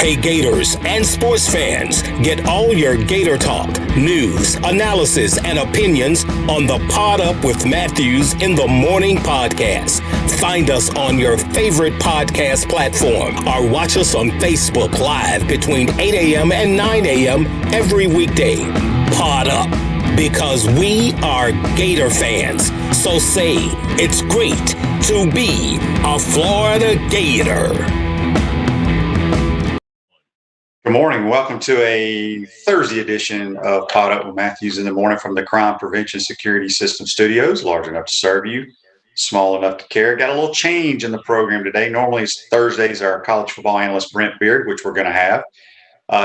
Hey Gators and sports fans, get all your Gator talk, news, analysis, and opinions on the Pod Up with Matthews in the Morning podcast. Find us on your favorite podcast platform or watch us on Facebook Live between 8 a.m. and 9 a.m. every weekday. Pod Up, because we are Gator fans. So say it's great to be a Florida Gator. Good morning. Welcome to a Thursday edition of Pod Up with Matthews in the Morning from the Crime Prevention Security System Studios. Large enough to serve you, small enough to care. Got a little change in the program today. Normally Thursdays are college football analyst Brent Beaird, which we're going to have.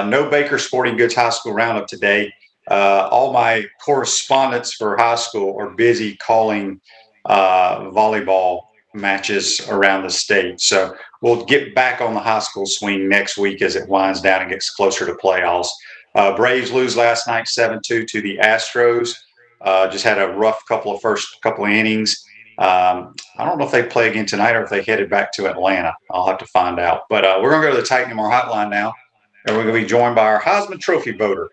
No Baker Sporting Goods High School Roundup today. All my correspondents for high school are busy calling volleyball matches around the state. So we'll get back on the high school swing next week as it winds down and gets closer to playoffs. Braves lose last night 7-2 to the Astros. Just had a rough first couple of innings. I don't know if they play again tonight or if they headed back to Atlanta. I'll have to find out. But we're going to go to the Titan MR hotline now. And we're going to be joined by our Heisman Trophy voter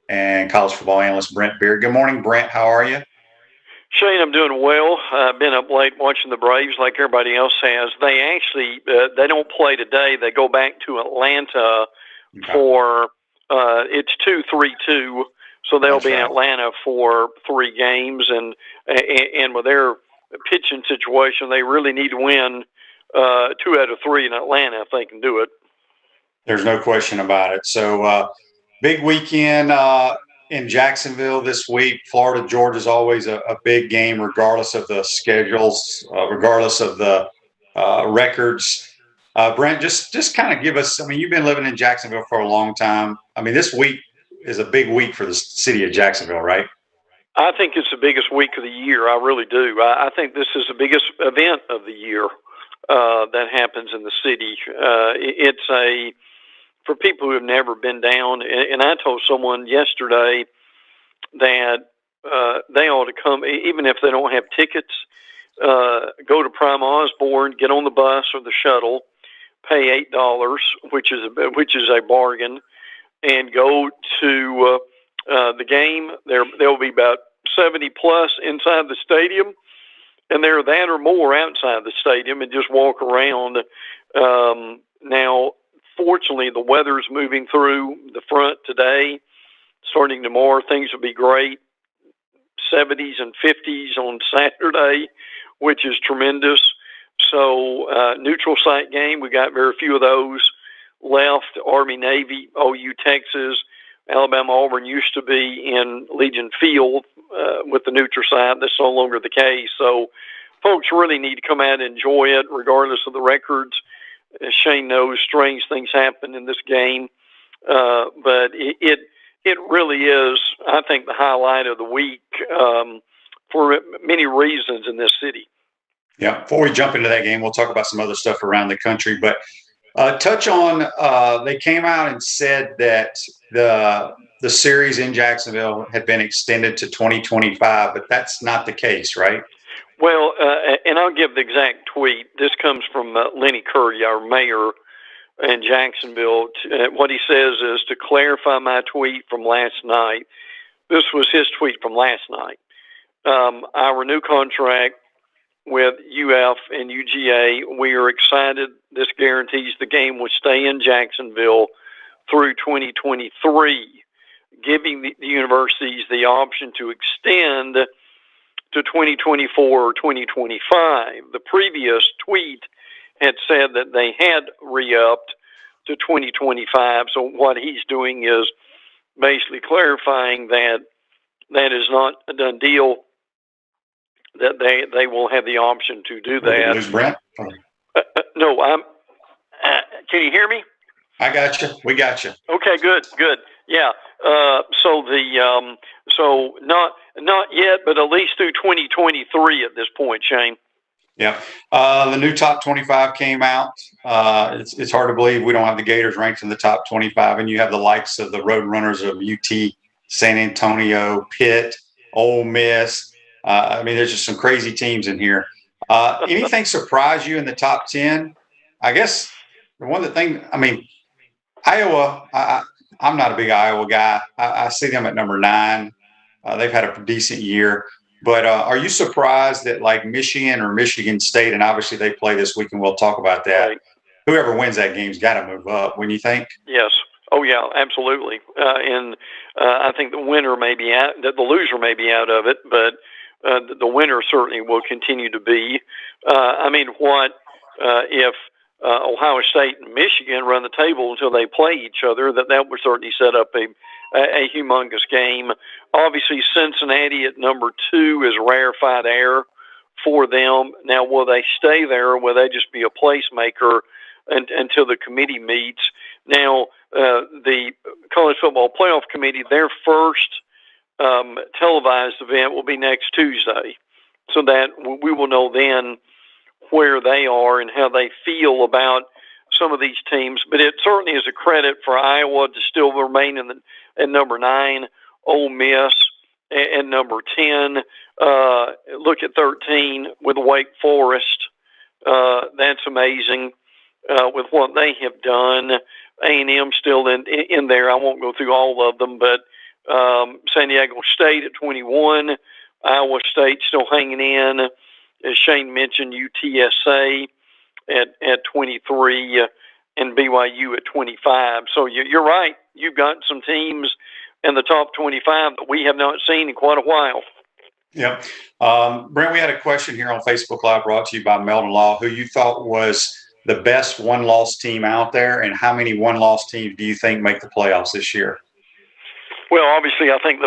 and college football analyst Brent Beaird. Good morning, Brent. How are you? Shane, I'm doing well. I've been up late watching the Braves like everybody else has. They actually they don't play today. They go back to Atlanta for it's 2-3-2, so they'll be in Atlanta for 3 games. And with their pitching situation, they really need to win 2 out of 3 in Atlanta if they can do it. There's no question about it. So big weekend in Jacksonville this week. Florida, Georgia is always a big game, regardless of the schedules, regardless of the records. Brent, just kind of give us, I mean, you've been living in Jacksonville for a long time. I mean, this week is a big week for the city of Jacksonville, right? I think it's the biggest week of the year. I really do. I think this is the biggest event of the year that happens in the city. For people who have never been down, and I told someone yesterday that they ought to come, even if they don't have tickets, go to Prime Osborne, get on the bus or the shuttle, pay $8, which is a bargain, and go to the game. There'll be about 70 plus inside the stadium, and there are that or more outside the stadium, and just walk around. Now, fortunately, the weather's moving through the front today. Starting tomorrow, things will be great. 70s and 50s on Saturday, which is tremendous. So, neutral site game, we got very few of those left. Army, Navy, OU, Texas, Alabama, Auburn used to be in Legion Field with the neutral site. That's no longer the case. So, folks really need to come out and enjoy it, regardless of the records. As Shane knows, strange things happen in this game, but it really is, I think, the highlight of the week for many reasons in this city. Yeah. Before we jump into that game, we'll talk about some other stuff around the country, but touch on they came out and said that the series in Jacksonville had been extended to 2025, but that's not the case, right? Well, and I'll give the exact tweet. This comes from Lenny Curry, our mayor in Jacksonville. What he says is, to clarify my tweet from last night, this was his tweet from last night. Our new contract with UF and UGA, we are excited. This guarantees the game will stay in Jacksonville through 2023, giving the universities the option to extend to 2024 or 2025. The previous tweet had said that they had re-upped to 2025. So what he's doing is basically clarifying that that is not a done deal, that they will have the option to do that. Lose Brent? No, can you hear me? I got you. We got you. Okay, good. Yeah. So not yet, but at least through 2023 at this point, Shane. Yeah. The new top 25 came out. It's hard to believe we don't have the Gators ranked in the top 25, and you have the likes of the road runners of UT, San Antonio, Pitt, Ole Miss. I mean, there's just some crazy teams in here. Anything surprise you in the top 10? I guess one of the things, I mean, Iowa, I'm not a big Iowa guy. I see them at number 9. They've had a decent year. But are you surprised that like Michigan or Michigan State, and obviously they play this week, and we'll talk about that. Right. Whoever wins that game's got to move up. When you think? Yes. Oh yeah, absolutely. And I think the winner may be out. The loser may be out of it, but the winner certainly will continue to be. I mean, what if Ohio State and Michigan run the table until they play each other? That would certainly set up a humongous game. Obviously, Cincinnati at number 2 is rarefied air for them. Now, will they stay there, or will they just be a placemaker until the committee meets? Now, the College Football Playoff Committee, their first televised event will be next Tuesday, so that we will know then where they are and how they feel about some of these teams. But it certainly is a credit for Iowa to still remain at number 9, Ole Miss at number 10. Look at 13 with Wake Forest. That's amazing with what they have done. A&M still in there. I won't go through all of them, but San Diego State at 21, Iowa State still hanging in. As Shane mentioned, UTSA at 23 and BYU at 25. So you're right. You've got some teams in the top 25 that we have not seen in quite a while. Yep. Brent, we had a question here on Facebook Live brought to you by Meldon Law, who you thought was the best one-loss team out there, and how many one-loss teams do you think make the playoffs this year? Well, obviously, I think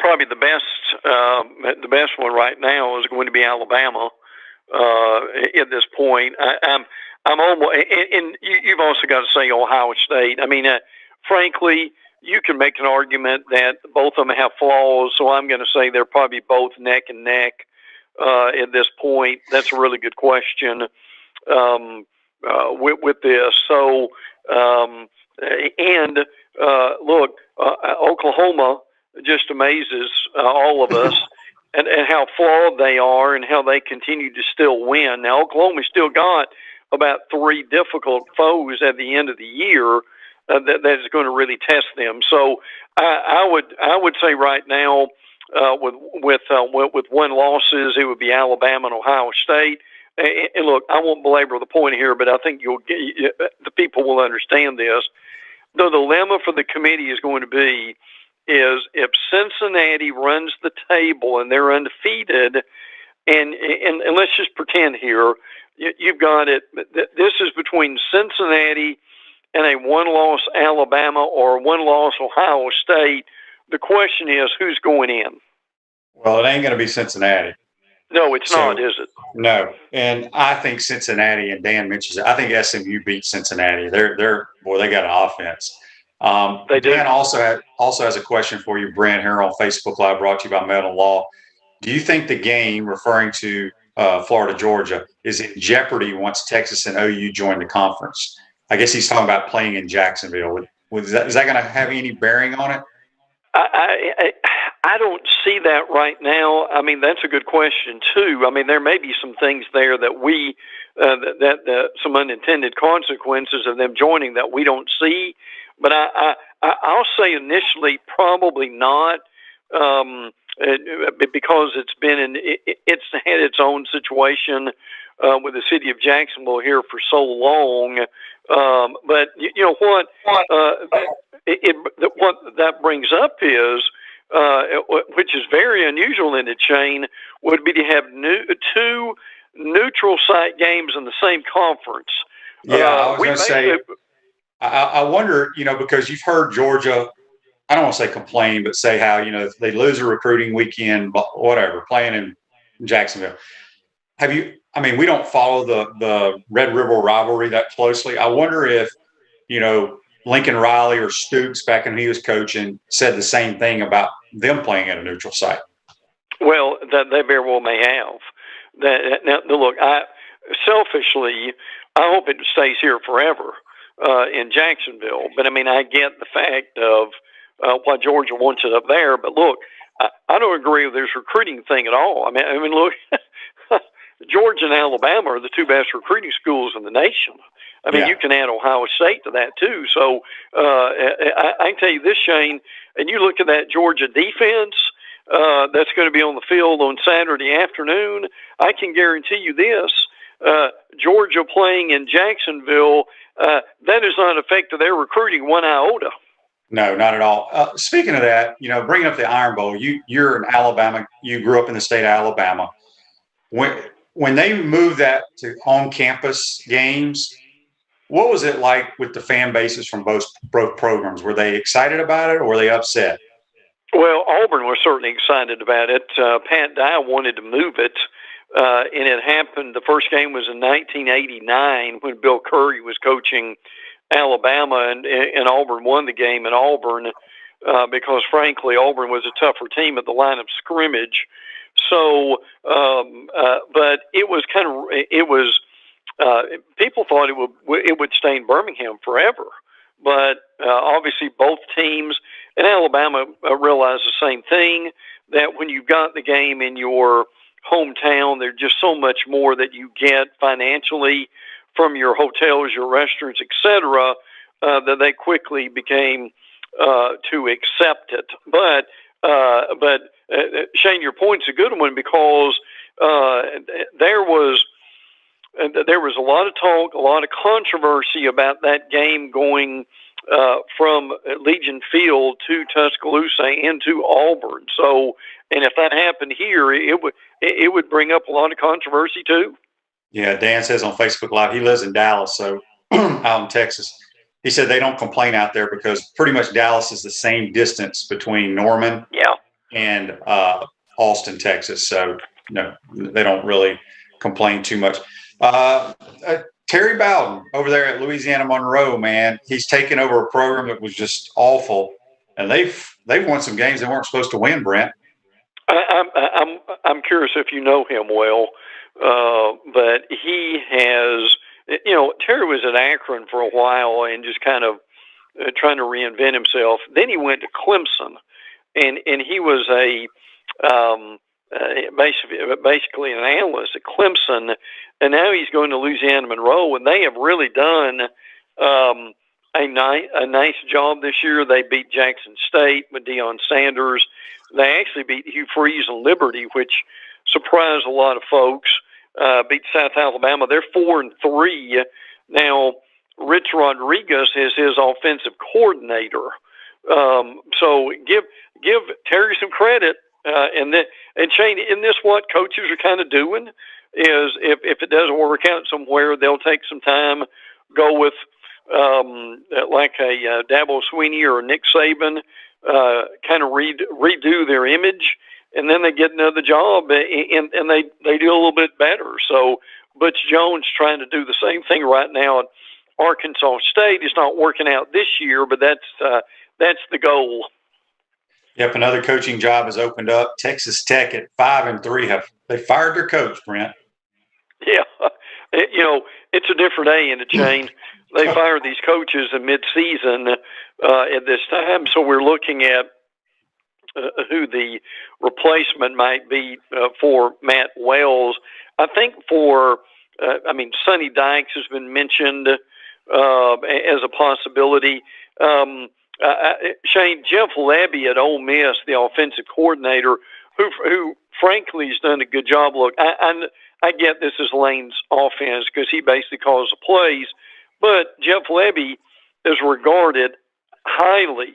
probably the best one right now is going to be Alabama. At this point, I'm almost, and you've also got to say Ohio State. I mean, frankly, you can make an argument that both of them have flaws, so I'm going to say they're probably both neck and neck at this point. That's a really good question with this. So, look, Oklahoma just amazes all of us and how flawed they are and how they continue to still win. Now, Oklahoma's still got about 3 difficult foes at the end of the year that is going to really test them. So I would say right now with one losses, it would be Alabama and Ohio State. And look, I won't belabor the point here, but I think the people will understand this. The dilemma for the committee is going to be is if Cincinnati runs the table and they're undefeated, and let's just pretend here, you've got it. This is between Cincinnati and a one-loss Alabama or one-loss Ohio State. The question is, who's going in? Well, it ain't going to be Cincinnati. No, it's not, is it? No, and I think Cincinnati, and Dan mentions it, I think SMU beat Cincinnati. They got an offense. They do. Dan also has a question for you, Brent, here on Facebook Live, brought to you by Meldon Law. Do you think the game, referring to Florida, Georgia, is in jeopardy once Texas and OU join the conference? I guess he's talking about playing in Jacksonville. Is that going to have any bearing on it? I don't see that right now. I mean, that's a good question too. I mean, there may be some things there that some unintended consequences of them joining that we don't see. But I'll say initially probably not, because it's had its own situation with the city of Jacksonville here for so long. But you know what? What that brings up is, which is very unusual in the chain, would be to have 2 neutral site games in the same conference. Yeah, I was going to say. I wonder, because you've heard Georgia, I don't want to say complain, but say how, if they lose a recruiting weekend, whatever, playing in Jacksonville. We don't follow the Red River rivalry that closely. I wonder if, Lincoln Riley or Stoops back when he was coaching said the same thing about them playing at a neutral site. Well, they very well may have. Now, look, selfishly, I hope it stays here forever. In Jacksonville, but I get the fact of why Georgia wants it up there. But look, I don't agree with this recruiting thing at all. Look, Georgia and Alabama are the two best recruiting schools in the nation. I mean, you can add Ohio State to that too. So I can tell you this, Shane, and you look at that Georgia defense that's going to be on the field on Saturday afternoon. I can guarantee you this: Georgia playing in Jacksonville, that has not affected their recruiting one iota. No, not at all. Speaking of that, bringing up the Iron Bowl, you're in Alabama. You grew up in the state of Alabama. When they moved that to on-campus games, what was it like with the fan bases from both programs? Were they excited about it, or were they upset? Well, Auburn was certainly excited about it. Pat Dye wanted to move it, and it happened. The first game was in 1989 when Bill Curry was coaching Alabama, and Auburn won the game in Auburn because, frankly, Auburn was a tougher team at the line of scrimmage. So, but it was people thought it would stay in Birmingham forever. But obviously both teams, and Alabama realized the same thing, that when you've got the game in your hometown, there's just so much more that you get financially from your hotels, your restaurants, etc., that they quickly became to accept it. But Shane, your point's a good one, because there was a lot of talk, a lot of controversy about that game going from Legion Field to Tuscaloosa and to Auburn. So, and if that happened here, it would bring up a lot of controversy too. Yeah, Dan says on Facebook Live, he lives in Dallas, so out in Texas. He said they don't complain out there because pretty much Dallas is the same distance between Norman and Austin, Texas. So, no, they don't really complain too much. Terry Bowden over there at Louisiana Monroe, man, he's taken over a program that was just awful, and they've won some games they weren't supposed to win, Brent. I'm curious if you know him well, but he has, Terry was at Akron for a while and just kind of trying to reinvent himself. Then he went to Clemson, and he was basically an analyst at Clemson, and now he's going to Louisiana Monroe, and they have really done a nice job this year. They beat Jackson State with Deion Sanders. They actually beat Hugh Freeze and Liberty, which surprised a lot of folks. Beat South Alabama. They're 4-3 now. Rich Rodriguez is his offensive coordinator. So give Terry some credit. And Shane, in this, what coaches are kind of doing is if it doesn't work out somewhere, they'll take some time, go with like a Dabo Swinney or Nick Saban, kind of redo their image, and then they get another job and they do a little bit better. So Butch Jones trying to do the same thing right now at Arkansas State. Is not working out this year, but that's the goal. Yep, another coaching job has opened up. Texas Tech at 5-3 they fired their coach, Brent. Yeah, it's a different day in the chain. They fire these coaches in mid-season at this time, so we're looking at who the replacement might be for Matt Wells. I think Sonny Dykes has been mentioned as a possibility. Shane, Jeff Lebby at Ole Miss, the offensive coordinator, who frankly has done a good job. Look, I get this is Lane's offense because he basically calls the plays, but Jeff Lebby is regarded highly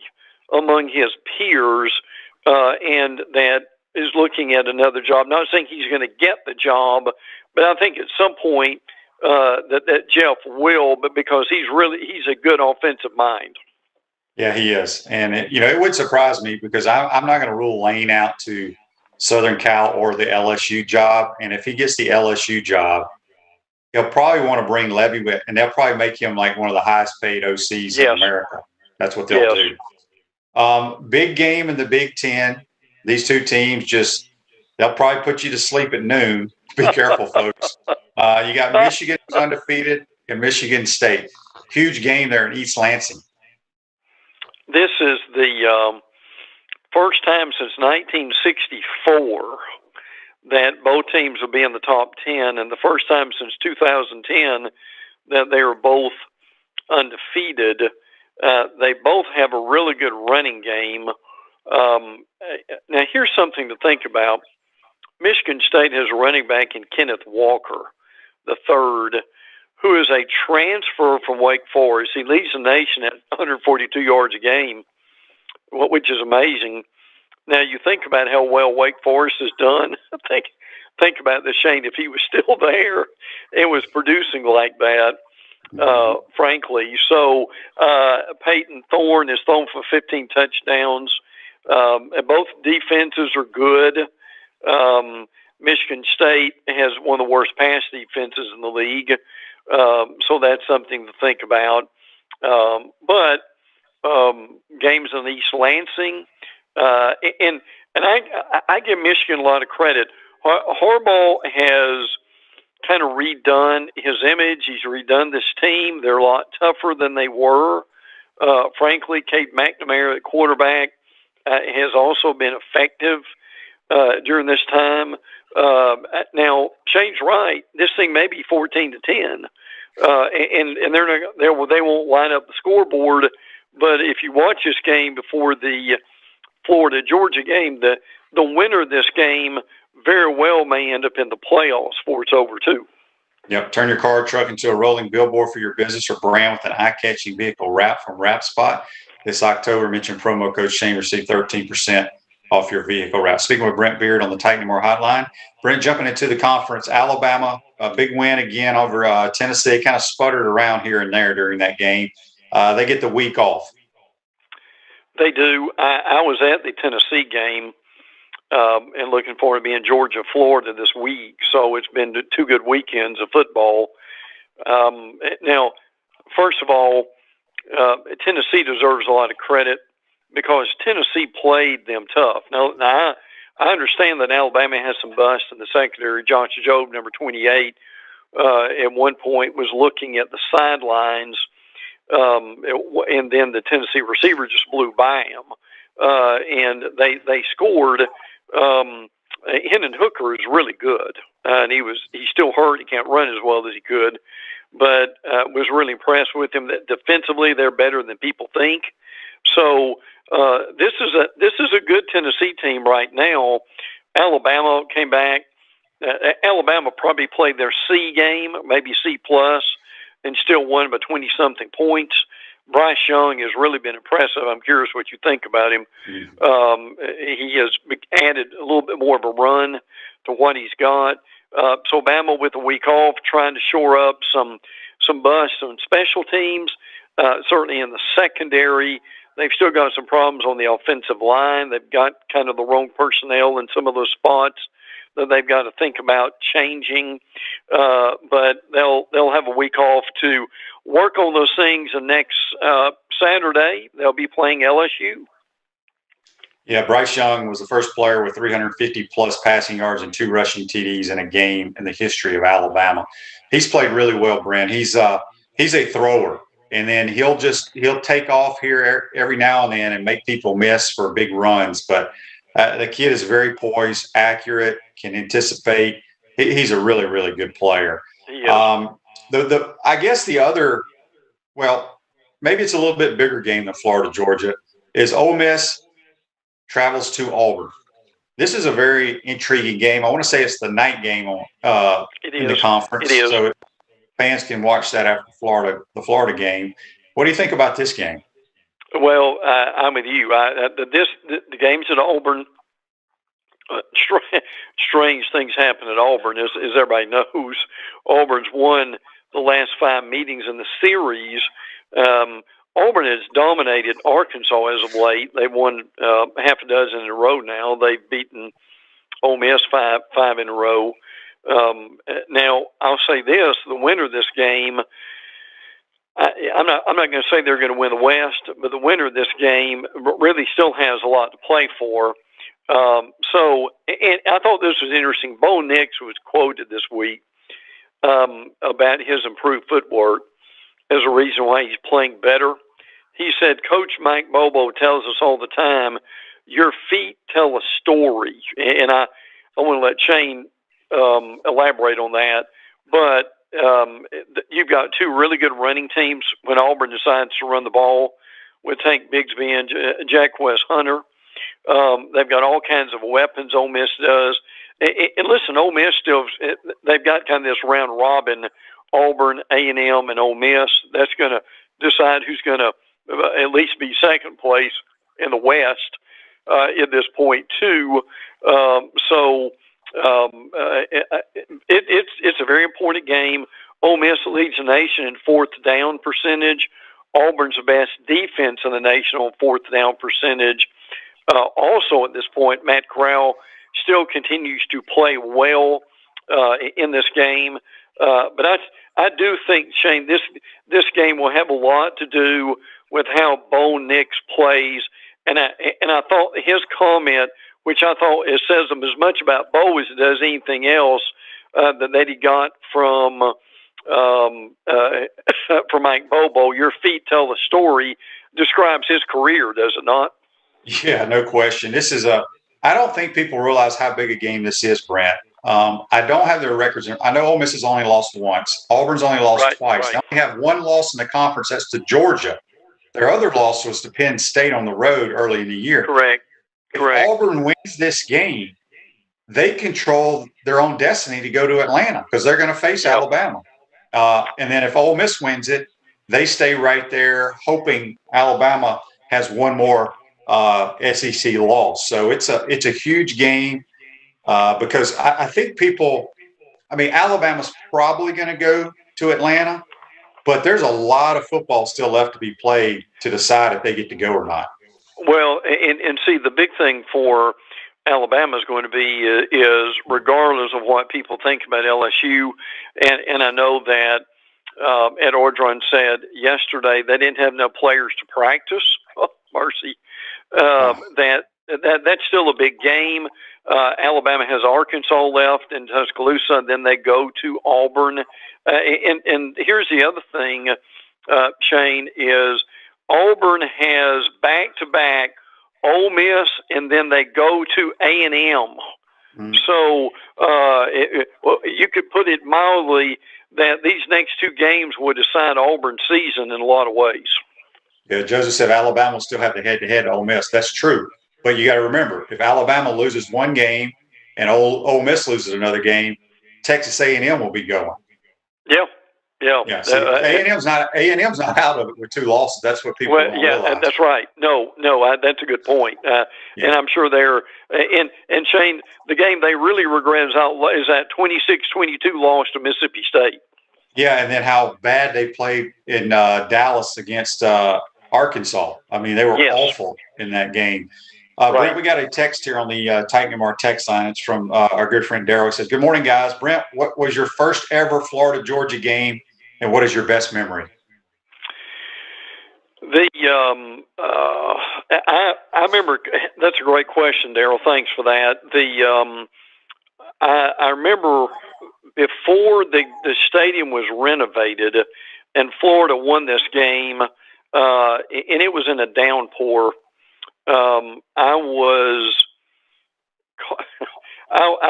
among his peers, and that is looking at another job. Not saying he's going to get the job, but I think at some point that Jeff will, but because he's a good offensive mind. Yeah, he is. And, it would surprise me because I'm not going to rule Lane out to Southern Cal or the LSU job. And if he gets the LSU job, he'll probably want to bring Lebby with, and they'll probably make him like one of the highest paid OCs in America. That's what they'll do. Big game in the Big Ten. These two teams they'll probably put you to sleep at noon. Be careful, folks. You got Michigan undefeated and Michigan State. Huge game there in East Lansing. This is the first time since 1964 that both teams will be in the top 10, and the first time since 2010 that they are both undefeated. They both have a really good running game. Now, here's something to think about. Michigan State has a running back in Kenneth Walker, the third, who is a transfer from Wake Forest. He leads the nation at 142 yards a game, which is amazing. Now, you think about how well Wake Forest has done. Think about the Shane, if he was still there and was producing like that, frankly. So, Peyton Thorne has thrown for 15 touchdowns. And both defenses are good. Michigan State has one of the worst pass defenses in the league. So that's something to think about. But games in East Lansing, and I give Michigan a lot of credit. Harbaugh has kind of redone his image. He's redone this team. They're a lot tougher than they were. Frankly, Cade McNamara at quarterback has also been effective during this time. Now, Shane's right. This thing may be 14-10, and they won't line up the scoreboard. But if you watch this game before the Florida-Georgia game, the winner of this game very well may end up in the playoffs before it's over, too. Yep. Turn your car or truck into a rolling billboard for your business or brand with an eye-catching vehicle wrap from Wrap Spot. This October, mention promo code Shane, receive 13% off your vehicle wrap. Speaking with Brent Beaird on the Titan More Hotline. Brent, jumping into the conference, Alabama, a big win again over Tennessee. Kind of sputtered around here and there during that game. They get the week off. They do. I was at the Tennessee game and looking forward to being Georgia, Florida this week. So it's been 2 good weekends of football. Now, first of all, Tennessee deserves a lot of credit because Tennessee played them tough. Now I understand that Alabama has some busts in the secondary. Josh Jobe, number 28, at one point was looking at the sidelines, and then the Tennessee receiver just blew by him, and they scored. Hendon Hooker is really good, and he's still hurt. He can't run as well as he could, but was really impressed with him. That defensively they're better than people think. So this is a good Tennessee team right now. Alabama came back. Alabama probably played their C game, maybe C plus, and still won by 20-something points. Bryce Young has really been impressive. I'm curious what you think about him. He has added a little bit more of a run to what he's got. So Bama with a week off, trying to shore up some busts on special teams. Certainly in the secondary, they've still got some problems on the offensive line. They've got kind of the wrong personnel in some of those spots that they've got to think about changing. But they'll have a week off to work on those things. And next Saturday, they'll be playing LSU. Yeah, Bryce Young was the first player with 350-plus passing yards and 2 rushing TDs in a game in the history of Alabama. He's played really well, Brent. He's a thrower, and then he'll take off here every now and then and make people miss for big runs. But the kid is very poised, accurate, can anticipate. He's a really, really good player. I guess the other, well, maybe it's a little bit bigger game than Florida, Georgia, is Ole Miss travels to Auburn. This is a very intriguing game. I want to say it's the night game in the conference. It is. So fans can watch that after the Florida game. What do you think about this game? Well, I'm with you. The games at Auburn, strange things happen at Auburn, as everybody knows. Auburn's won the last 5 meetings in the series. Auburn has dominated Arkansas as of late. They've won half a dozen in a row now. They've beaten Ole Miss five in a row. Now, I'll say this: the winner of this game, I'm not going to say they're going to win the West, but the winner of this game really still has a lot to play for. So, and I thought this was interesting. Bo Nix was quoted this week about his improved footwork as a reason why he's playing better. He said, Coach Mike Bobo tells us all the time, your feet tell a story. And want to let Shane elaborate on that. But you've got two really good running teams when Auburn decides to run the ball with Tank Bigsby and Jacquez Hunter. They've got all kinds of weapons. Ole Miss does. And listen, Ole Miss still, they've got kind of this round robin, Auburn, A&M, and Ole Miss. That's going to decide who's going to at least be second place in the West at this point, too. It's a very important game. Ole Miss leads the nation in fourth down percentage. Auburn's the best defense in the nation on fourth down percentage. Also, at this point, Matt Corral still continues to play well in this game. But I do think, Shane, this game will have a lot to do with how Bo Nix plays. And I thought his comment, which I thought it says as much about Bo as it does anything else, that he got from Mike Bobo, "Your feet tell the story," describes his career, does it not? Yeah, no question. I don't think people realize how big a game this is, Brent. I don't have their records. I know Ole Miss has only lost once. Auburn's only lost twice. They only have one loss in the conference. That's to Georgia. Their other loss was to Penn State on the road early in the year. Correct. If Auburn wins this game, they control their own destiny to go to Atlanta because they're going to face Alabama. And then if Ole Miss wins it, they stay right there, hoping Alabama has one more SEC loss. So it's a huge game because I think Alabama's probably going to go to Atlanta, but there's a lot of football still left to be played to decide if they get to go or not. Well, and see, the big thing for Alabama is going to be is regardless of what people think about LSU, and I know that Ed Orgeron said yesterday they didn't have enough players to practice. Oh, mercy. That's still a big game. Alabama has Arkansas left and Tuscaloosa, and then they go to Auburn. And here's the other thing, Shane, is Auburn has back-to-back Ole Miss, and then they go to A&M. So you could put it mildly that these next two games would decide Auburn's season in a lot of ways. Yeah, Joseph said Alabama will still have the head-to-head to Ole Miss. That's true. But you got to remember, if Alabama loses one game and Ole Miss loses another game, Texas A&M will be going. Yeah. See, A&M's not out of it with two losses. That's what people don't realize. That's right. No, that's a good point. And I'm sure they're and Shane, the game they really regret is that 26-22 loss to Mississippi State. Yeah, and then how bad they played in Dallas against Arkansas. I mean, they were awful in that game. Brent, we got a text here on the Titan MR text line. It's from our good friend Daryl. He says, "Good morning, guys. Brent, what was your first ever Florida-Georgia game, and what is your best memory?" I remember. That's a great question, Daryl. Thanks for that. I remember before the stadium was renovated, and Florida won this game, and it was in a downpour. I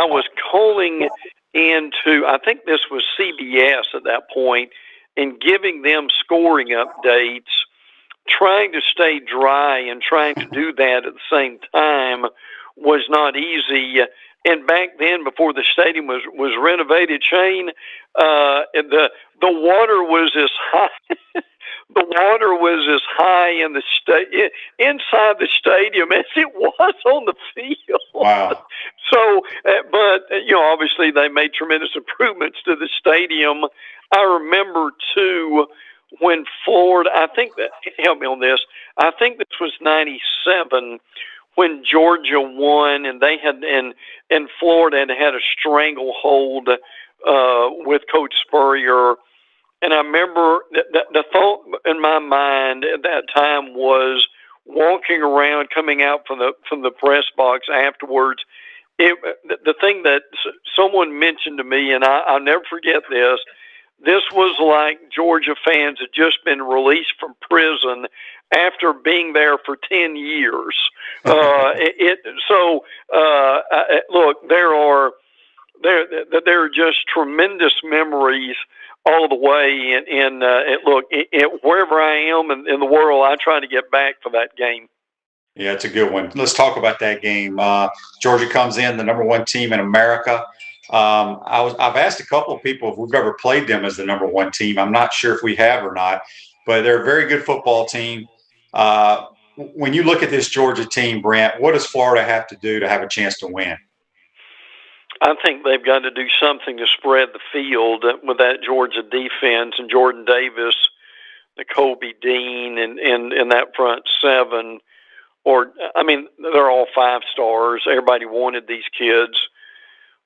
was calling into, I think this was CBS at that point, and giving them scoring updates, trying to stay dry and trying to do that at the same time was not easy. And back then, before the stadium was renovated, Shane, the water was as high. The water was as high in the inside the stadium as it was on the field. Wow. So, but obviously they made tremendous improvements to the stadium. I remember too when Florida. I think that help me on this. I think this was '97 when Georgia won, and they had and Florida had a stranglehold with Coach Spurrier. And I remember the thought in my mind at that time was walking around, coming out from the press box afterwards. The thing that someone mentioned to me, and I'll never forget this, this was like Georgia fans had just been released from prison after being there for 10 years. Look, there are just tremendous memories all the way. Wherever I am in the world, I try to get back for that game. Yeah, it's a good one. Let's talk about that game. Georgia comes in, the number one team in America. I've asked a couple of people if we've ever played them as the number one team. I'm not sure if we have or not, but they're a very good football team. When you look at this Georgia team, Brent, what does Florida have to do to have a chance to win? I think they've got to do something to spread the field with that Georgia defense and Jordan Davis, Kobe Dean, and that front seven. They're all 5 stars. Everybody wanted these kids.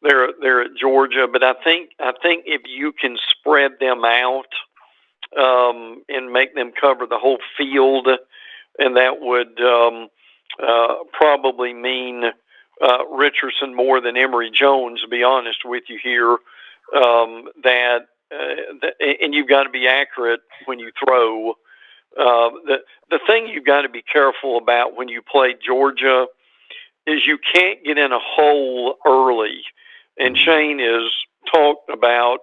They're at Georgia, but I think if you can spread them out and make them cover the whole field, and that would probably mean Richardson more than Emory Jones, to be honest with you here. And you've got to be accurate when you throw. The thing you've got to be careful about when you play Georgia is you can't get in a hole early. And Shane has talked about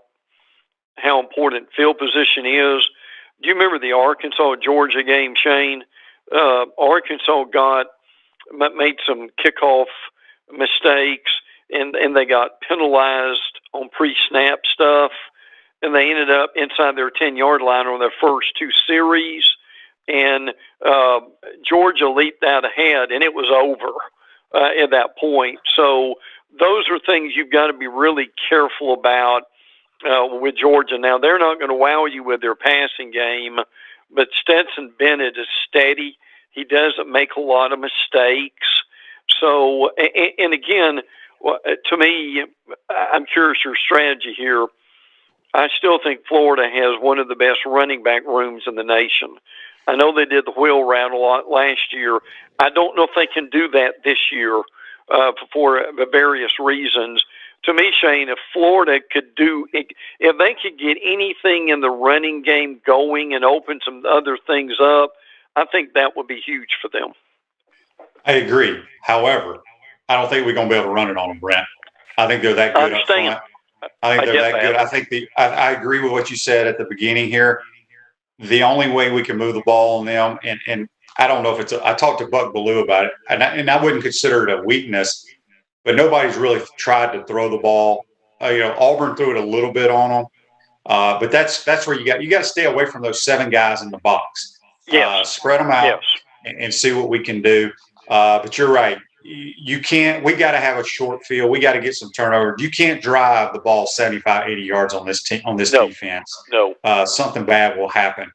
how important field position is. Do you remember the Arkansas-Georgia game, Shane? Arkansas made some kickoff mistakes, and they got penalized on pre-snap stuff, and they ended up inside their 10-yard line on their first 2 series, and Georgia leaped out ahead, and it was over at that point. So those are things you've got to be really careful about with Georgia. Now, they're not going to wow you with their passing game, but Stetson Bennett is steady. He doesn't make a lot of mistakes. So, and again, to me, I'm curious your strategy here. I still think Florida has one of the best running back rooms in the nation. I know they did the wheel route a lot last year. I don't know if they can do that this year for various reasons. To me, Shane, if Florida if they could get anything in the running game going and open some other things up, I think that would be huge for them. I agree. However, I don't think we're going to be able to run it on them, Brent. I think they're that good up front. I think they're that good. I think I agree with what you said at the beginning here. The only way we can move the ball on them, and I don't know if I talked to Buck Bellew about it, and I wouldn't consider it a weakness, but nobody's really tried to throw the ball. Auburn threw it a little bit on them, but that's where you got to stay away from those 7 guys in the box. Yes. Spread them out and see what we can do. But you're right. You can't. We got to have a short field. We got to get some turnover. You can't drive the ball 75, 80 yards on this defense. No. Something bad will happen.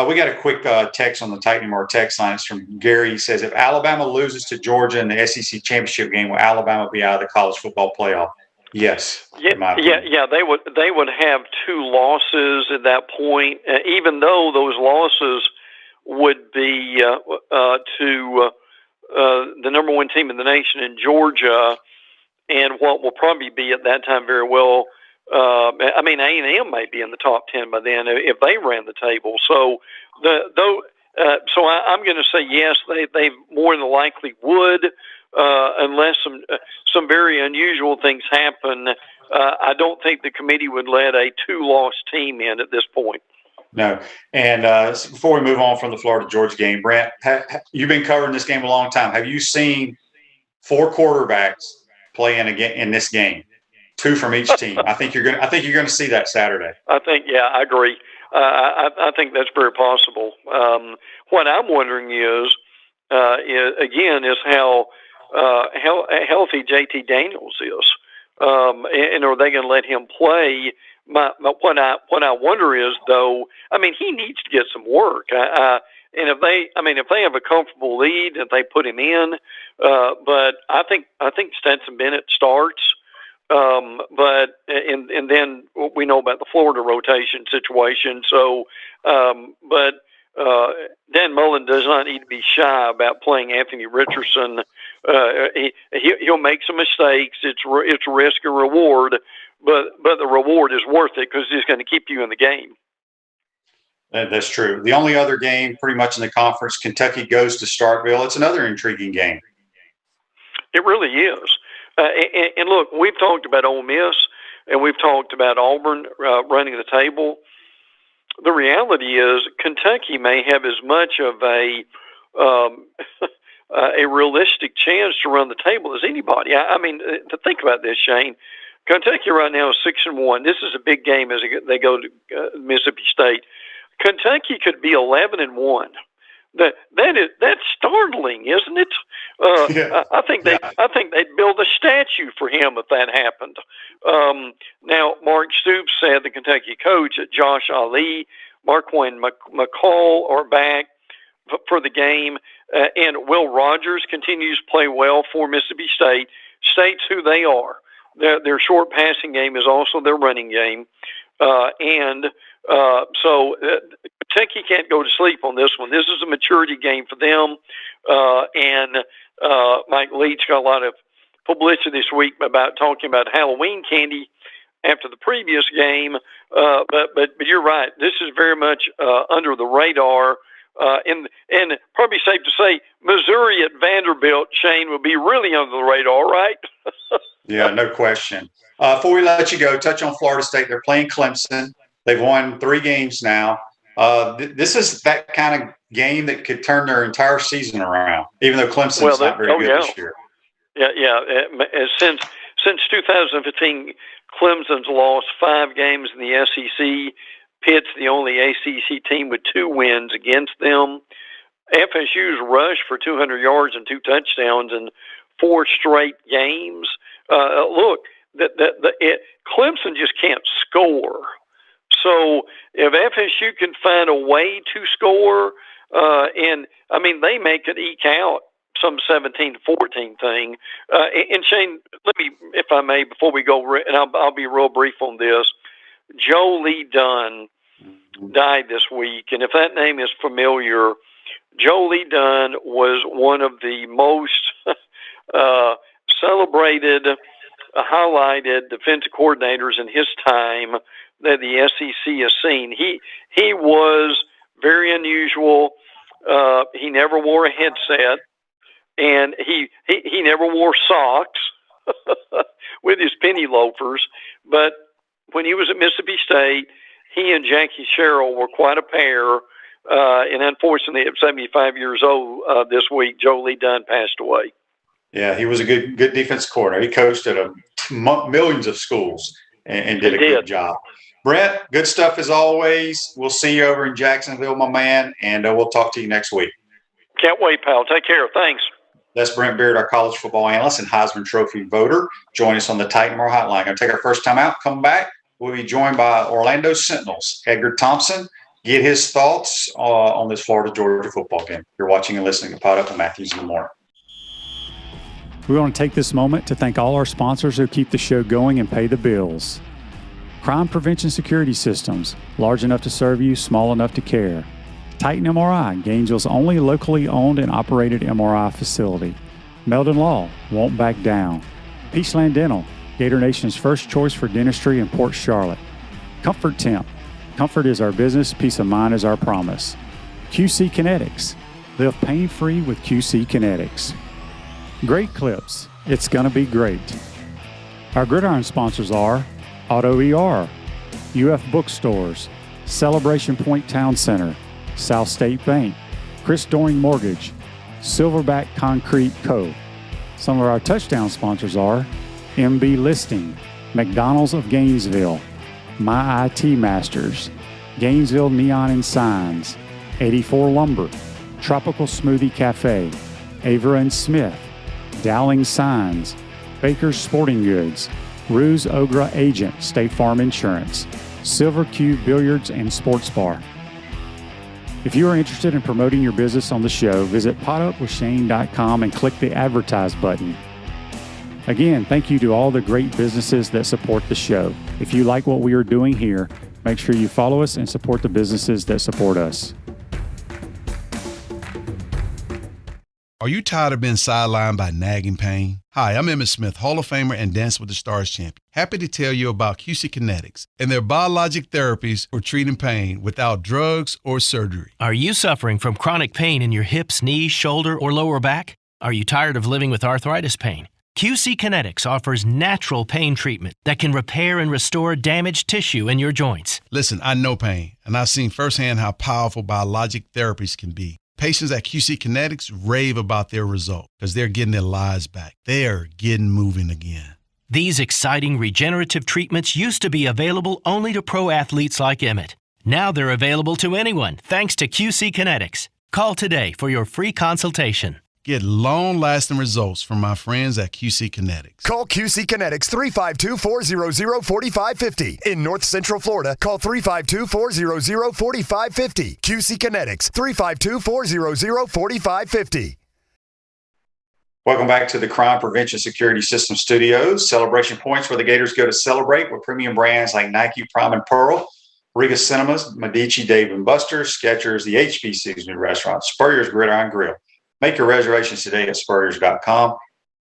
We got a quick text on the Tightening Our text line. It's from Gary. He says, if Alabama loses to Georgia in the SEC championship game, will Alabama be out of the college football playoff? Yes. Yeah. They would have 2 losses at that point, even though those losses would be to the number one team in the nation in Georgia, and what will probably be at that time very well. A&M may be in the top 10 by then if they ran the table. So I'm going to say yes. They more than likely would, unless some very unusual things happen. I don't think the committee would let a 2-loss team in at this point. No. And before we move on from the Florida-Georgia game, Brent, you've been covering this game a long time. Have you seen 4 quarterbacks playing in this game? 2 from each team. I think you're going to see that Saturday. I agree. I think that's very possible. What I'm wondering is how healthy JT Daniels is, and are they going to let him play? What I wonder is, though, he needs to get some work. And if they have a comfortable lead, if they put him in, but I think Stetson Bennett starts. But then we know about the Florida rotation situation. So, but Dan Mullen does not need to be shy about playing Anthony Richardson. He'll make some mistakes. It's risk and reward. but the reward is worth it because it's going to keep you in the game. That's true. The only other game pretty much in the conference, Kentucky goes to Starkville. It's another intriguing game. It really is. And look, we've talked about Ole Miss and we've talked about Auburn running the table. The reality is Kentucky may have as much of a realistic chance to run the table as anybody. I mean, to think about this, Shane, Kentucky right now is 6-1. This is a big game as they go to Mississippi State. Kentucky could be 11-1. That's startling, isn't it? Yeah. I think they'd build a statue for him if that happened. Now, Mark Stoops said, the Kentucky coach, that Josh Ali, Marquand McCall are back for the game, and Will Rogers continues to play well for Mississippi State. States who they are. Their short passing game is also their running game, so Kentucky can't go to sleep on this one. This is a maturity game for them, and Mike Leach got a lot of publicity this week about talking about Halloween candy after the previous game. But you're right. This is very much under the radar, and probably safe to say Missouri at Vanderbilt, Shane, would be really under the radar, right? Yeah, no question. Before we let you go, touch on Florida State. They're playing Clemson. They've won 3 games now. This is that kind of game that could turn their entire season around, even though Clemson's not very good this year. Yeah. Since 2015, Clemson's lost 5 games in the SEC. Pitt's the only ACC team with 2 wins against them. FSU's rushed for 200 yards and 2 touchdowns in 4 straight games. Look, Clemson just can't score. So if FSU can find a way to score, and I mean they may could eke out some 17-14 thing. And Shane, let me, if I may, before we go, and I'll be real brief on this. Joe Lee Dunn died this week, and if that name is familiar, Joe Lee Dunn was one of the most celebrated, highlighted defensive coordinators in his time that the SEC has seen. He was very unusual. He never wore a headset, and he never wore socks with his penny loafers. But when he was at Mississippi State, he and Jackie Sherrill were quite a pair. And unfortunately, at 75 years old this week, Joe Lee Dunn passed away. Yeah, he was a good defense coordinator. He coached at millions of schools and did a good job. Brent, good stuff as always. We'll see you over in Jacksonville, my man, and we'll talk to you next week. Can't wait, pal. Take care. Thanks. That's Brent Beaird, our college football analyst and Heisman Trophy voter. Join us on the Titanmore Hotline. Going to take our first time out. Come back. We'll be joined by Orlando Sentinels, Edgar Thompson. Get his thoughts on this Florida-Georgia football game. You're watching and listening to Pod Up with Matthews in the Morning. We want to take this moment to thank all our sponsors who keep the show going and pay the bills. Crime Prevention Security Systems, large enough to serve you, small enough to care. Titan MRI, Gainesville's only locally owned and operated MRI facility. Meldon Law, won't back down. Peachland Dental, Gator Nation's first choice for dentistry in Port Charlotte. Comfort Temp, comfort is our business, peace of mind is our promise. QC Kinetics, live pain-free with QC Kinetics. Great Clips, it's gonna be great. Our Gridiron sponsors are Auto ER, UF Bookstores, Celebration Point Town Center, South State Bank, Chris Doring Mortgage, Silverback Concrete Co. Some of our touchdown sponsors are MB Listing, McDonald's of Gainesville, My IT Masters, Gainesville Neon and Signs, 84 Lumber, Tropical Smoothie Cafe, Avera and Smith, Dowling Signs, Baker's Sporting Goods, Ruse Ogra Agent, State Farm Insurance, Silver Cube Billiards and Sports Bar. If you are interested in promoting your business on the show, visit podupwithshane.com and click the Advertise button. Again, thank you to all the great businesses that support the show. If you like what we are doing here, make sure you follow us and support the businesses that support us. Are you tired of being sidelined by nagging pain? Hi, I'm Emmett Smith, Hall of Famer and Dance with the Stars champion. Happy to tell you about QC Kinetics and their biologic therapies for treating pain without drugs or surgery. Are you suffering from chronic pain in your hips, knees, shoulder, or lower back? Are you tired of living with arthritis pain? QC Kinetics offers natural pain treatment that can repair and restore damaged tissue in your joints. Listen, I know pain, and I've seen firsthand how powerful biologic therapies can be. Patients at QC Kinetics rave about their result because they're getting their lives back. They're getting moving again. These exciting regenerative treatments used to be available only to pro athletes like Emmett. Now they're available to anyone thanks to QC Kinetics. Call today for your free consultation. Get long-lasting results from my friends at QC Kinetics. Call QC Kinetics 352-400-4550. In North Central Florida, call 352-400-4550. QC Kinetics 352-400-4550. Welcome back to the Crime Prevention Security System Studios. Celebration points where the Gators go to celebrate with premium brands like Nike, Prime and Pearl, Riga Cinemas, Medici, Dave & Buster's, Skechers, the HBC's new restaurant, Spurrier's Gridiron Grill. Make your reservations today at spurriers.com.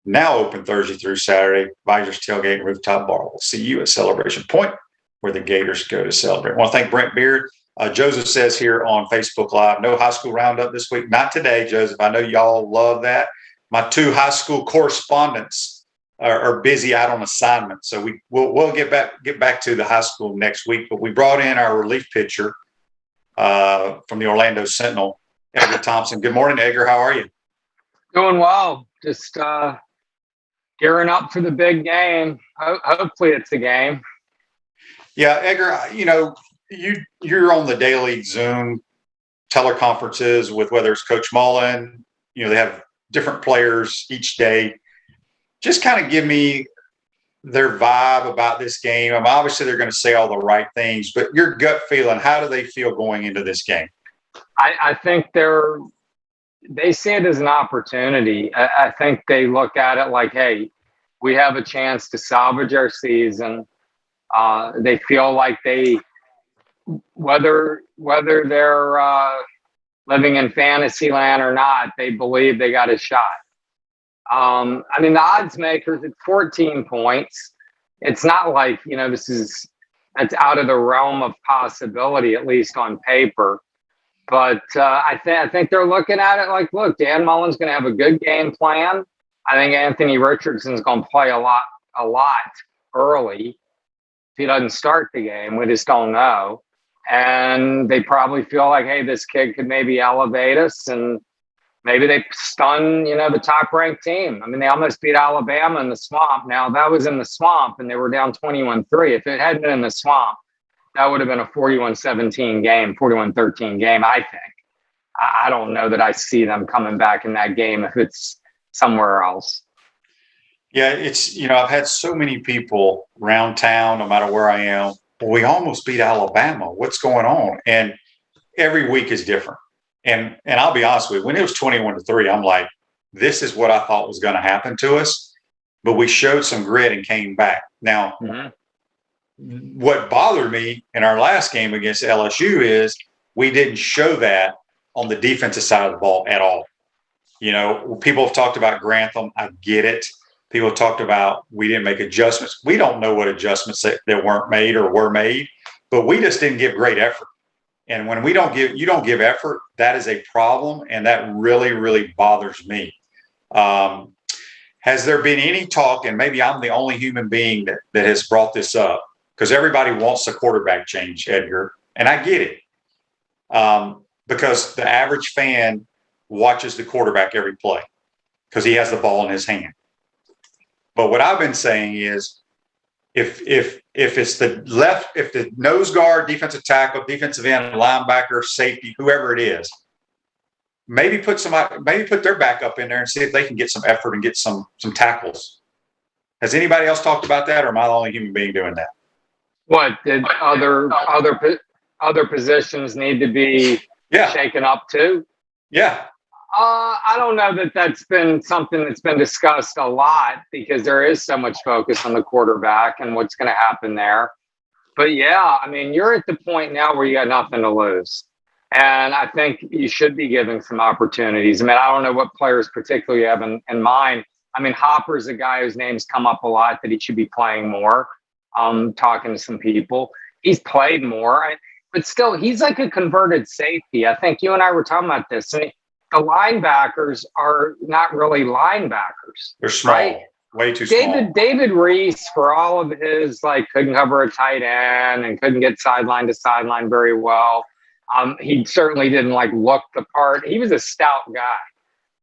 Now open Thursday through Saturday. Visors Tailgate and Rooftop Bar. We'll see you at Celebration Point where the Gators go to celebrate. I want to thank Brent Beaird. Joseph says here on Facebook Live, no high school roundup this week. Not today, Joseph. I know y'all love that. My two high school correspondents are busy out on assignment. So we'll get back to the high school next week. But we brought in our relief pitcher from the Orlando Sentinel, Edgar Thompson. Good morning, Edgar. How are you? Doing well. Just gearing up for the big game. Hopefully it's a game. Yeah, Edgar, you're on the daily Zoom teleconferences with whether it's Coach Mullen, they have different players each day. Just kind of give me their vibe about this game. Obviously they're going to say all the right things, but your gut feeling, how do they feel going into this game? I think they see it as an opportunity. I think they look at it like, hey, we have a chance to salvage our season. They feel like whether they're living in fantasy land or not, they believe they got a shot. The odds makers, it's 14 points. It's not like, that's out of the realm of possibility, at least on paper. But I think they're looking at it like, look, Dan Mullen's going to have a good game plan. I think Anthony Richardson's going to play a lot early. If he doesn't start the game, we just don't know. And they probably feel like, hey, this kid could maybe elevate us, and maybe they stun, the top-ranked team. They almost beat Alabama in the swamp. Now, that was in the swamp, and they were down 21-3. If it hadn't been in the swamp, that would have been a 41-17 game, 41-13 game, I think. I don't know that I see them coming back in that game if it's somewhere else. Yeah, it's, I've had so many people around town, no matter where I am, we almost beat Alabama. What's going on? And every week is different. And I'll be honest with you, when it was 21-3, I'm like, this is what I thought was going to happen to us. But we showed some grit and came back. Now, what bothered me in our last game against LSU is we didn't show that on the defensive side of the ball at all. People have talked about Grantham. I get it. People have talked about we didn't make adjustments. We don't know what adjustments that weren't made or were made, but we just didn't give great effort. And when you don't give effort, that is a problem, and that really, really bothers me. Has there been any talk, and maybe I'm the only human being that has brought this up, because everybody wants a quarterback change, Edgar, and I get it, because the average fan watches the quarterback every play because he has the ball in his hand. But what I've been saying is, if it's the nose guard, defensive tackle, defensive end, linebacker, safety, whoever it is, maybe put their backup in there and see if they can get some effort and get some tackles. Has anybody else talked about that, or am I the only human being doing that? What did other positions need to be shaken up too? Yeah. I don't know that that's been something that's been discussed a lot, because there is so much focus on the quarterback and what's going to happen there. But yeah, you're at the point now where you got nothing to lose. And I think you should be giving some opportunities. I mean, I don't know what players particularly you have in mind. I mean, Hopper's a guy whose name's come up a lot that he should be playing more. Talking to some people. He's played more. But still, he's like a converted safety. I think you and I were talking about this. I mean, the linebackers are not really linebackers. They're small, right? way too small. David Reese, for all of his, like, couldn't cover a tight end and couldn't get sideline to sideline very well. He certainly didn't, like, look the part. He was a stout guy.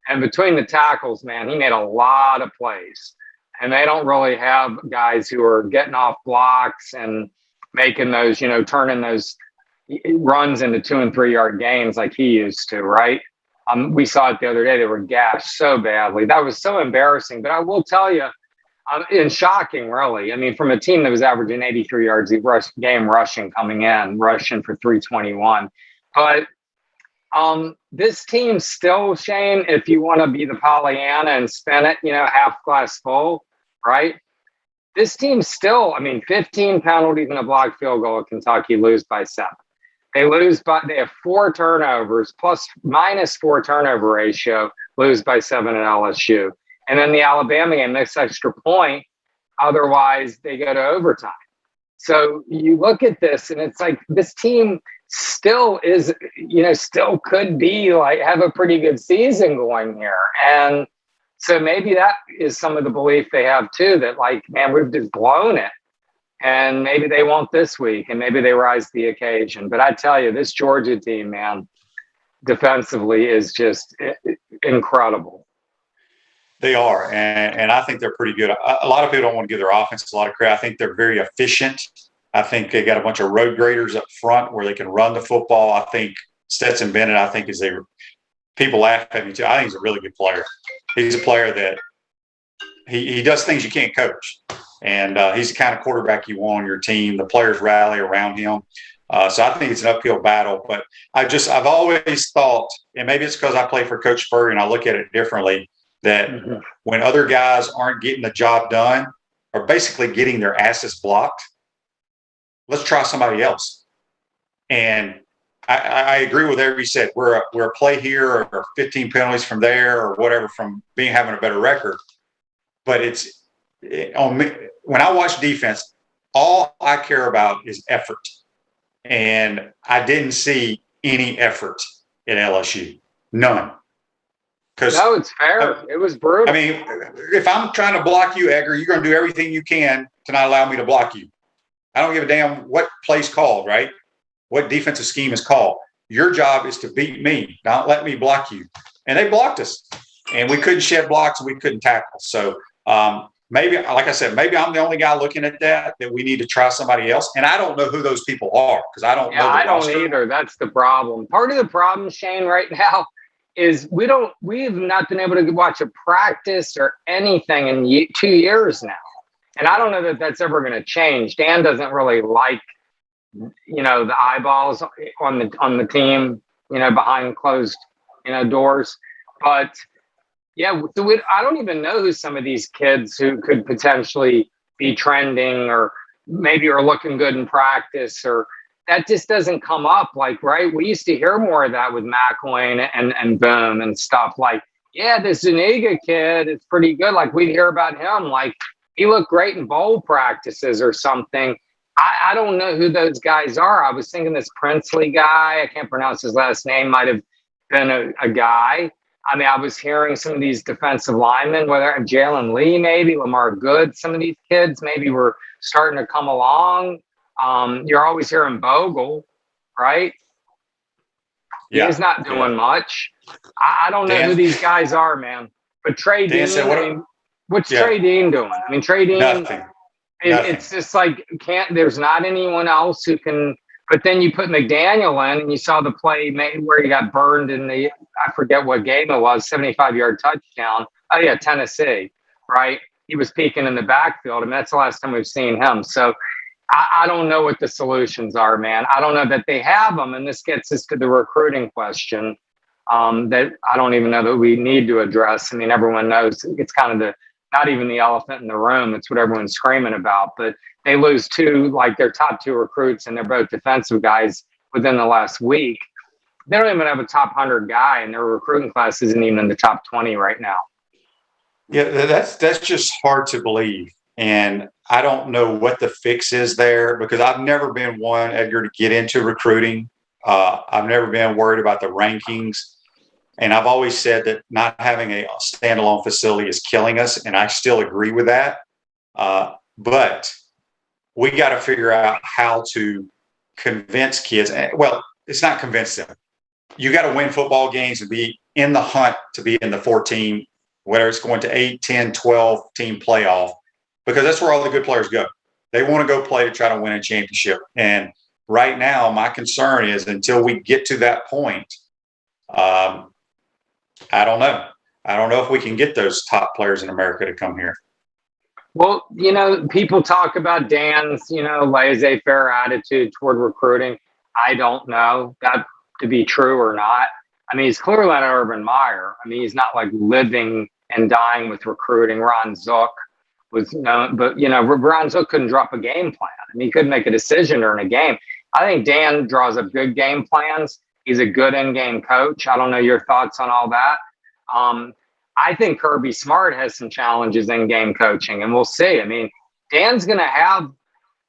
And between the tackles, man, he made a lot of plays. And they don't really have guys who are getting off blocks and making those, turning those runs into 2 and 3 yard gains like he used to, right? We saw it the other day. They were gashed so badly. That was so embarrassing. But I will tell you, and shocking, really. I mean, from a team that was averaging 83 yards game rushing coming in, rushing for 321. But this team still, Shane, if you want to be the Pollyanna and spin it, half glass full, right? This team still, 15 penalties and a blocked field goal at Kentucky, lose by 7. They have 4 turnovers, minus 4 turnover ratio, lose by 7 at LSU. And then the Alabama game, next extra point, otherwise they go to overtime. So you look at this and it's like this team still is, still could be like have a pretty good season going here. And so maybe that is some of the belief they have too, that like, man, we've just blown it. And maybe they won't this week, and maybe they rise to the occasion. But I tell you, this Georgia team, man, defensively is just incredible. They are, and I think they're pretty good. A lot of people don't want to give their offense a lot of credit. I think they're very efficient. I think they got a bunch of road graders up front where they can run the football. I think Stetson Bennett, people laugh at me too. I think he's a really good player. He's a player that he does things you can't coach. And he's the kind of quarterback you want on your team. The players rally around him. So I think it's an uphill battle. But I've always thought, and maybe it's because I play for Coach Spurrier and I look at it differently, that when other guys aren't getting the job done or basically getting their asses blocked, let's try somebody else. And I agree with everything you said. We're a play here or 15 penalties from there or whatever from having a better record. But it's on me. When I watch defense, all I care about is effort. And I didn't see any effort at LSU. None. No, it's fair. It was brutal. If I'm trying to block you, Edgar, you're going to do everything you can to not allow me to block you. I don't give a damn what play's called, right? What defensive scheme is called. Your job is to beat me. Don't let me block you. And they blocked us. And we couldn't shed blocks and we couldn't tackle. So, maybe, like I said, maybe I'm the only guy looking at that we need to try somebody else. And I don't know who those people are because I don't know. I don't either. That's the problem. Part of the problem, Shane, right now is we have not been able to watch a practice or anything in 2 years now. And I don't know that that's ever going to change. Dan doesn't really like, the eyeballs on the team, behind closed, doors. But yeah, I don't even know who some of these kids who could potentially be trending or maybe are looking good in practice, or that just doesn't come up. Like, right, we used to hear more of that with McElwain and Boom and stuff. Like, yeah, this Zuniga kid is pretty good. Like, we'd hear about him. Like, he looked great in bowl practices or something. I don't know who those guys are. I was thinking this Princely guy, I can't pronounce his last name, might have been a guy. I was hearing some of these defensive linemen, whether Jalen Lee, maybe Lamar Good, some of these kids maybe were starting to come along. You're always hearing Bogle, right? Yeah. He's not doing much. I don't know who these guys are, man. But Trey Dean, what's Trey Dean doing? Trey Dean, nothing. It's just like there's not anyone else who can. But then you put McDaniel in, and you saw the play where he got burned in I forget what game it was, 75-yard touchdown. Oh, yeah, Tennessee, right? He was peeking in the backfield, and that's the last time we've seen him. So I don't know what the solutions are, man. I don't know that they have them, and this gets us to the recruiting question that I don't even know that we need to address. Everyone knows it's kind of not even the elephant in the room. It's what everyone's screaming about. But they lose their top 2 recruits, and they're both defensive guys within the last week. they don't even have a top 100 guy, and their recruiting class isn't even in the top 20 right now. Yeah, that's just hard to believe. And I don't know what the fix is there, because I've never been one, Edgar, to get into recruiting. I've never been worried about the rankings. And I've always said that not having a standalone facility is killing us, and I still agree with that. But we got to figure out how to convince kids. Well, it's not convince them. You got to win football games and be in the hunt to be in the 14, whether it's going to 8, 10, 12 team playoff, because that's where all the good players go. They want to go play to try to win a championship. And right now, my concern is until we get to that point, I don't know. I don't know if we can get those top players in America to come here. Well, people talk about Dan's, laissez-faire attitude toward recruiting. I don't know that to be true or not. I mean, he's clearly not Urban Meyer. I mean, he's not like living and dying with recruiting. Ron Zook was known, but Ron Zook couldn't drop a game plan. I mean, he couldn't make a decision during a game. I think Dan draws up good game plans. He's a good in-game coach. I don't know your thoughts on all that. I think Kirby Smart has some challenges in game coaching, and we'll see. I mean, Dan's going to have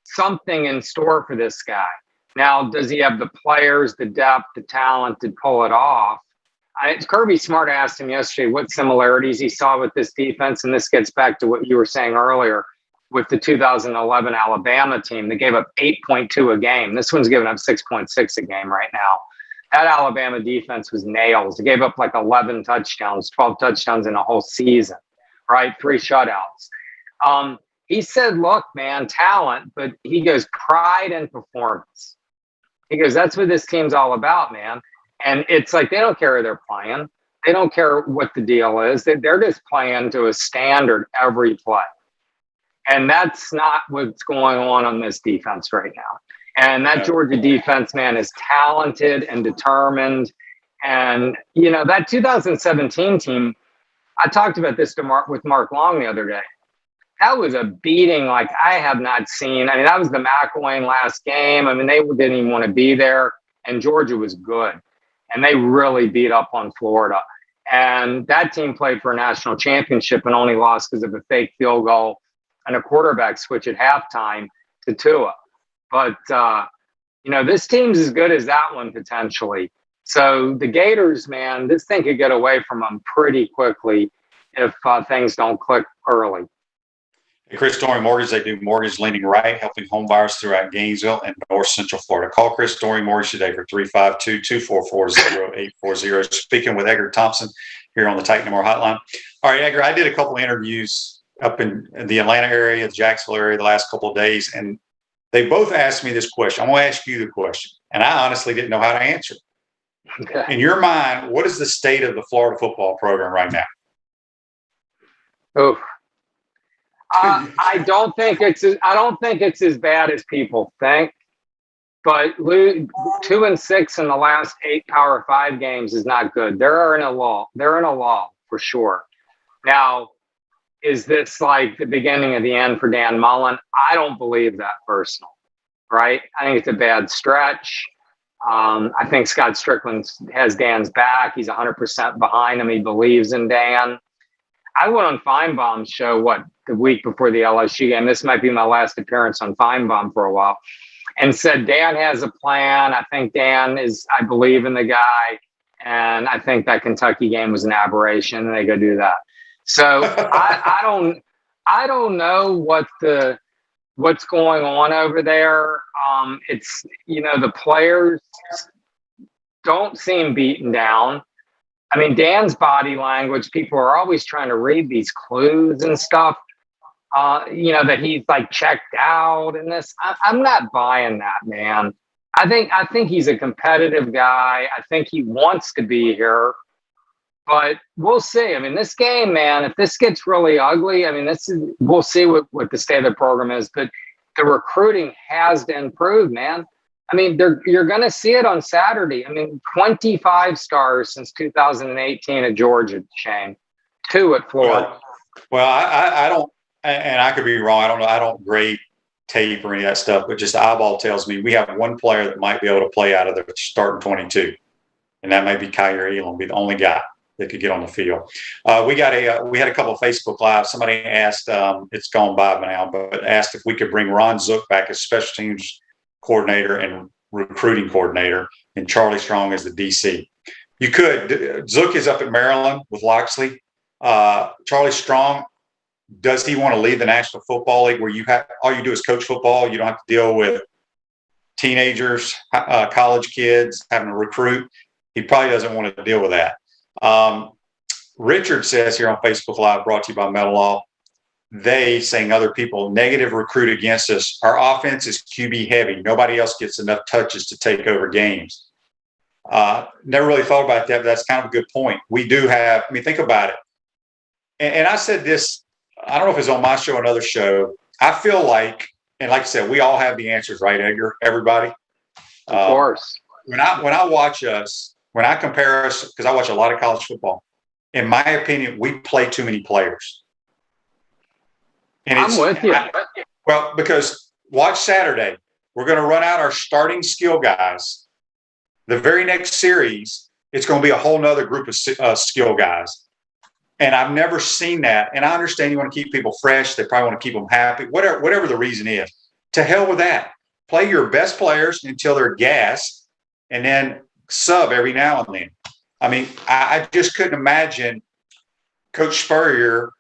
something in store for this guy. Now, does he have the players, the depth, the talent to pull it off? Kirby Smart asked him yesterday what similarities he saw with this defense, and this gets back to what you were saying earlier with the 2011 Alabama team. They gave up 8.2 a game. This one's giving up 6.6 a game right now. That Alabama defense was nails. They gave up like 11 touchdowns, 12 touchdowns in a whole season, right? 3 shutouts. He said, look, man, talent, but he goes, pride and performance. He goes, that's what this team's all about, man. And it's like they don't care who they're playing. They don't care what the deal is. They're just playing to a standard every play. And that's not what's going on this defense right now. And that Georgia defense, man, is talented and determined. And, that 2017 team, I talked about this with Mark Long the other day. That was a beating like I have not seen. I mean, that was the McElwain last game. I mean, they didn't even want to be there. And Georgia was good. And they really beat up on Florida. And that team played for a national championship and only lost because of a fake field goal and a quarterback switch at halftime to Tua. But, this team's as good as that one potentially. So the Gators, man, this thing could get away from them pretty quickly if things don't click early. At Chris Story Mortgage, they do mortgage lending right, helping home buyers throughout Gainesville and North Central Florida. Call Chris Story Mortgage today for 352-244-0840. Speaking with Edgar Thompson here on the Titan More Hotline. All right, Edgar, I did a couple of interviews up in the Atlanta area, the Jacksonville area the last couple of days, and they both asked me this question. I'm going to ask you the question, and I honestly didn't know how to answer it. Okay. In your mind, what is the state of the Florida football program right now? Oh, I don't think it's as bad as people think. But 2-6 in the last 8 Power 5 games is not good. They're in a lull. They're in a lull for sure. Now, is this like the beginning of the end for Dan Mullen? I don't believe that personally, right? I think it's a bad stretch. I think Scott Strickland has Dan's back. He's 100% behind him. He believes in Dan. I went on Feinbaum's show, the week before the LSU game. This might be my last appearance on Feinbaum for a while, and said Dan has a plan. I think I believe in the guy, and I think that Kentucky game was an aberration, and they go do that. So I don't know what's going on over there. It's the players don't seem beaten down. I mean, Dan's body language, people are always trying to read these clues and stuff, that he's like checked out and this. I'm not buying that, man. I think he's a competitive guy. I think he wants to be here, but we'll see. I mean, this game, man, if this gets really ugly, I mean, we'll see what the state of the program is, but the recruiting has to improve, man. I mean, you're going to see it on Saturday. I mean, 25 stars since 2018 at Georgia, Shane. 2 at Florida. Well, I don't, and I could be wrong. I don't know. I don't grade tape or any of that stuff, but just the eyeball tells me we have one player that might be able to play out of the starting 22. and that may be Kyrie Elam, be the only guy that could get on the field. We had a couple of Facebook Live. Somebody asked, it's gone by now, but asked if we could bring Ron Zook back as special teams coordinator and recruiting coordinator, and Charlie Strong as the DC. You could. Zook is up at Maryland with Loxley. Charlie Strong, does he want to leave the National Football League where all you do is coach football? You don't have to deal with teenagers, college kids, having to recruit. He probably doesn't want to deal with that. Richard says here on Facebook Live, brought to you by Metal Law, they, saying other people, negative recruit against us. Our offense is QB heavy. Nobody else gets enough touches to take over games. Never really thought about that, but that's kind of a good point. We do have, think about it. And I said this, I don't know if it's on my show or another show. I feel like, and like I said, we all have the answers, right, Edgar? Everybody? Of course. When I watch us, when I compare us, because I watch a lot of college football, in my opinion, we play too many players. And I'm with you. Well, because watch Saturday, we're going to run out our starting skill guys. The very next series, it's going to be a whole nother group of skill guys. And I've never seen that. And I understand you want to keep people fresh. They probably want to keep them happy, whatever the reason is. To hell with that. Play your best players until they're gassed, and then sub every now and then. I just couldn't imagine Coach Spurrier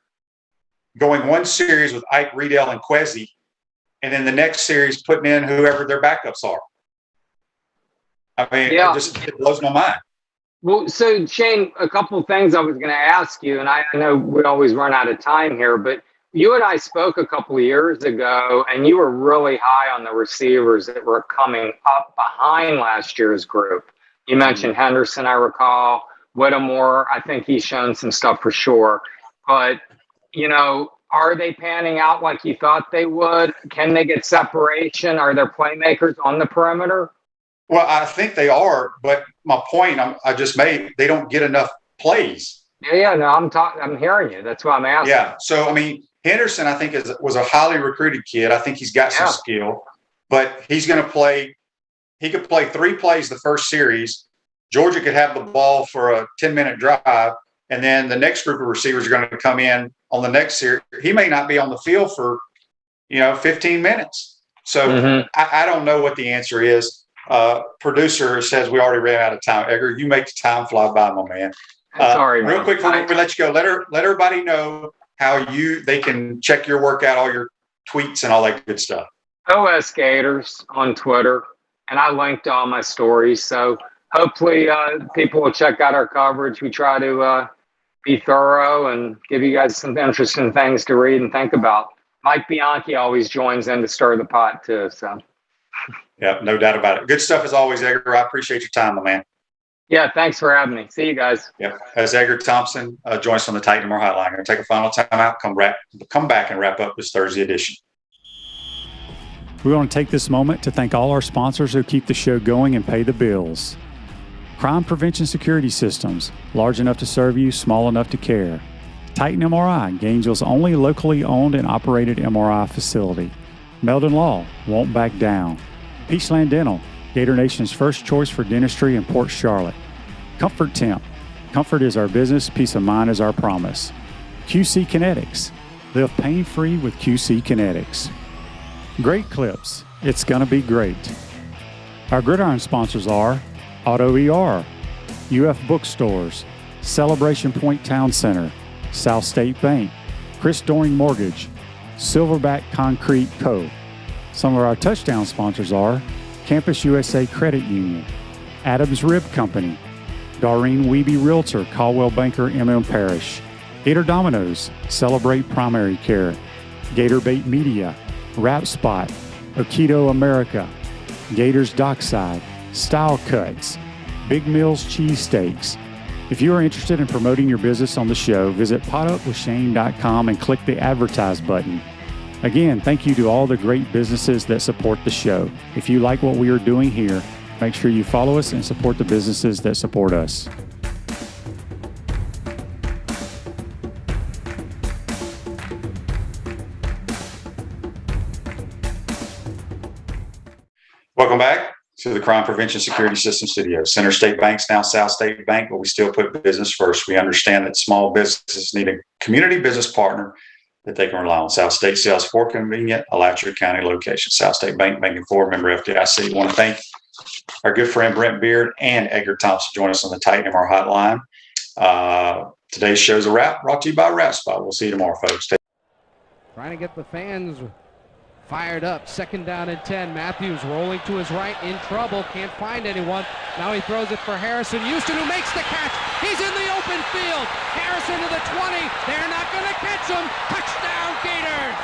going one series with Ike, Riedel, and Kwesi, and then the next series putting in whoever their backups are. It blows my mind. Well, so Shane, a couple of things I was going to ask you, and I know we always run out of time here, but you and I spoke a couple of years ago, and you were really high on the receivers that were coming up behind last year's group. You mentioned Henderson, I recall. Whittemore, I think he's shown some stuff for sure. But, are they panning out like you thought they would? Can they get separation? Are there playmakers on the perimeter? Well, I think they are, but my point I just made, they don't get enough plays. Yeah, no, I'm hearing you. That's why I'm asking. Yeah, so, Henderson, I think, was a highly recruited kid. I think he's got some skill, but he's going to play – he could play 3 plays the first series. Georgia could have the ball for a 10-minute drive, and then the next group of receivers are going to come in on the next series. He may not be on the field for, 15 minutes. So I don't know what the answer is. Producer says we already ran out of time. Edgar, you make the time fly by, my man. Sorry, real quick before we let you go, let everybody know how they can check your workout, all your tweets and all that good stuff. OS Gators on Twitter, and I linked all my stories. So hopefully people will check out our coverage. We try to be thorough and give you guys some interesting things to read and think about. Mike Bianchi always joins in to stir the pot too. So. Yeah, no doubt about it. Good stuff as always, Edgar. I appreciate your time, my man. Yeah, thanks for having me. See you guys. Yeah, as Edgar Thompson joins us on the Titan More Hotline. We're going to take a final timeout, come back and wrap up this Thursday edition. We want to take this moment to thank all our sponsors who keep the show going and pay the bills. Crime Prevention Security Systems, large enough to serve you, small enough to care. Titan MRI, Gainesville's only locally owned and operated MRI facility. Meldon Law, won't back down. Peachland Dental, Gator Nation's first choice for dentistry in Port Charlotte. Comfort Temp, comfort is our business, peace of mind is our promise. QC Kinetics, live pain-free with QC Kinetics. Great Clips, it's gonna be great. Our Gridiron sponsors are Auto ER, UF Bookstores, Celebration Point Town Center, South State Bank, Chris Doring Mortgage, Silverback Concrete Co. Some of our touchdown sponsors are Campus USA Credit Union, Adams Rib Company, Doreen Wiebe Realtor, Caldwell Banker, MM Parish, Gator Dominoes, Celebrate Primary Care, Gator Bait Media, Rap Spot, Okido America, Gators Dockside, Style Cuts, Big Mills Cheesesteaks. If you are interested in promoting your business on the show, visit potupwithshane.com and click the advertise button. Again, thank you to all the great businesses that support the show. If you like what we are doing here, make sure you follow us and support the businesses that support us. Welcome back. to the Crime Prevention Security System Studios. Center State Bank's now South State Bank, but we still put business first. We understand that small businesses need a community business partner that they can rely on. South State sells 4 convenient Alachua County locations. South State Bank, banking for member FDIC. I want to thank our good friend Brent Beaird and Edgar Thompson join us on the Titan MR hotline. Today's show's a wrap, brought to you by Wrap Spot. We'll see you tomorrow, folks. Trying to get the fans fired up. 2nd down and 10. Matthews rolling to his right, in trouble, can't find anyone. Now he throws it for Harrison Houston, who makes the catch. He's in the open field. Harrison to the 20. They're not going to catch him. Touchdown, Gators.